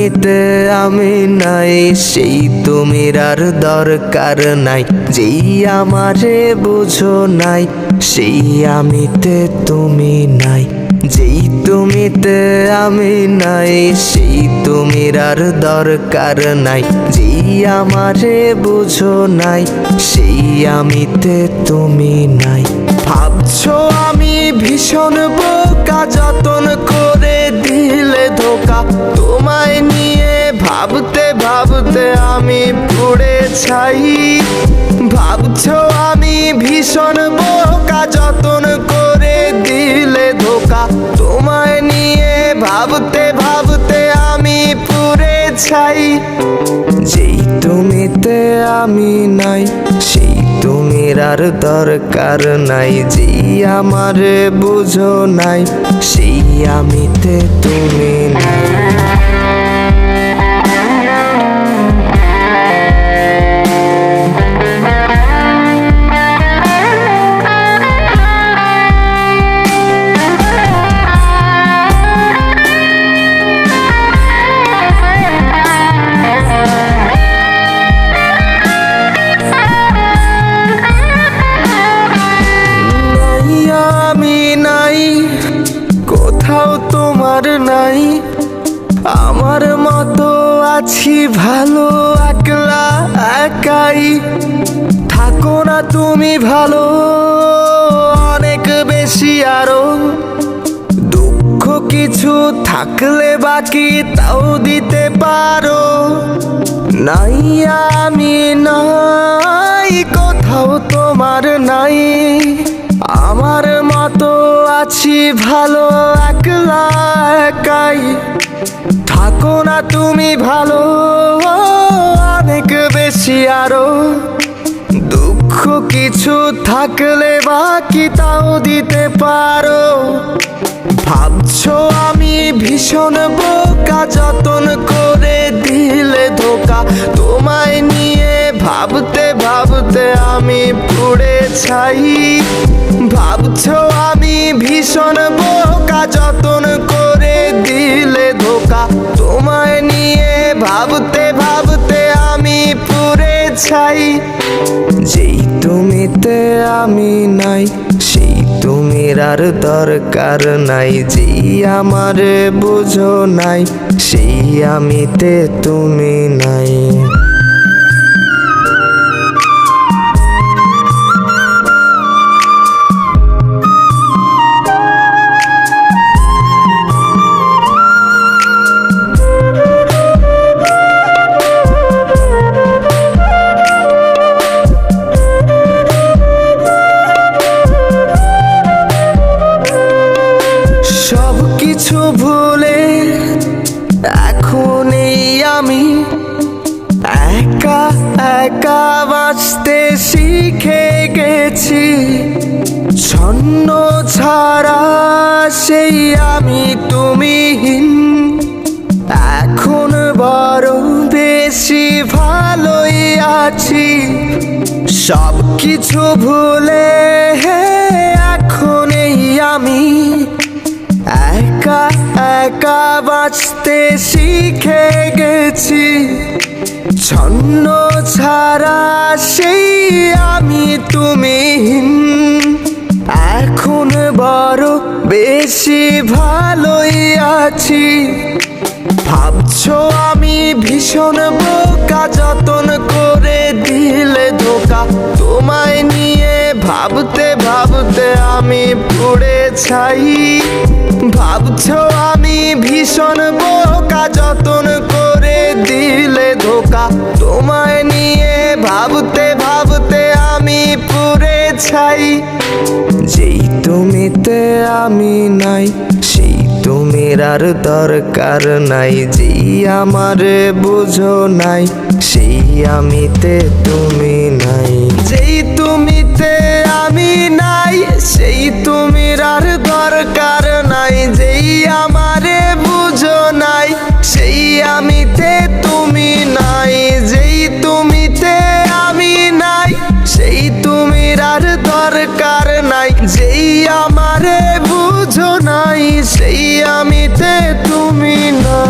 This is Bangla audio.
তুমিতে আমি নাই, সেই তুমির আর দরকার নাই। যেই আমারে বুঝো নাই, সেই আমিতে তুমি নাই। যেই তুমিতে আমি নাই, সেই তুমির আর দরকার নাই। যেই আমারে বুঝো নাই, সেই আমিতে তুমি নাই। ভাবছো আমি ভীষণ বোকা, যতন করে দিলে ধোকা। তোমায় নিয়ে ভাবতে ভাবতে আমি পুড়ে ছাই। ভাবছো আমি ভীষণ বোকা, যতন করে দিলে ধোকা। তোমায় নিয়ে ভাবতে ভাবতে আমি পুড়ে ছাই। যেই তুমিতে আমি নাই, সেই তুমির আর দরকার নাই। যেই আমারে বুঝো নাই, সেই আমিতে তুমি নাই। কোথাও তোমার নাই, আমার মতো আছি ভালো একলা একাই। থাকো না তুমি ভালো অনেক বেশি আরো। দুঃখ কিছু থাকলে বাকি তাও দিতে পারো। নাই আমি নাই, কোথাও তোমার নাই। আমার মতো আছি ভালো একলা একাই। থাকো না তুমি ভালো অনেক বেশি আরো। দুঃখ কিছু থাকলে বাকি তাও দিতে পারো। ভাবছো আমি ভীষণ বোকা, যতন করে দিলে ধোকা। তোমায় নিয়ে ভাবতে ভাবতে আমি পুড়ে ছাই। ভাবছো আমি ভীষণ বোকা, যতন করে দিলে ধোকা। তোমায় নিয়ে ভাবতে ভাবতে আমি পুড়ে ছাই। যেই তুমিতে আমি নাই, সেই তুমির আর দরকার নাই। যেই আমারে বুঝো নাই, সেই আমিতে তুমি নাই। সব কিছু ভুলে এখন এই আমি একা একা বাঁচতে শিখে গেছি। ছন্ন ছাড়া সেই আমি তুমিহীন। এখন বড় বেশি ভালোই আছি। সব কিছু ভুলে এখন এই আমি একা একা বাঁচতে শিখে গেছি। ছন্ন ছাড়া সেই আমি তুমিহীন। এখন বড় বেশি ভালোই আছি। ভাবছো আমি ভীষণ বোকা, যতন করে দিলে ধোকা। তোমায় নিয়ে ভাবতে ভাবতে আমি পুড়ে ছাই। ভাবছো আমি ভীষণ বোকা, যতন করে দিলে ধোকা। তোমায় নিয়ে ভাবতে ভাবতে আমি পুড়ে ছাই। যেই তুমিতে আমি নাই, সেই তুমির আর দরকার নাই। যেই আমারে বুঝো নাই, সেই আমিতে তুমি নাই। যেই তুমিতে আমি নাই, সেই তুমির আর দরকার নাই। যেই আমারে বুঝো নাই, সেই আমিতে তুমি নাই। যেই তুমিতে আমি নাই, সেই তুমির আর দরকার নাই। যেই আমারে বুঝো নাই, সেই আমিতে তুমি না।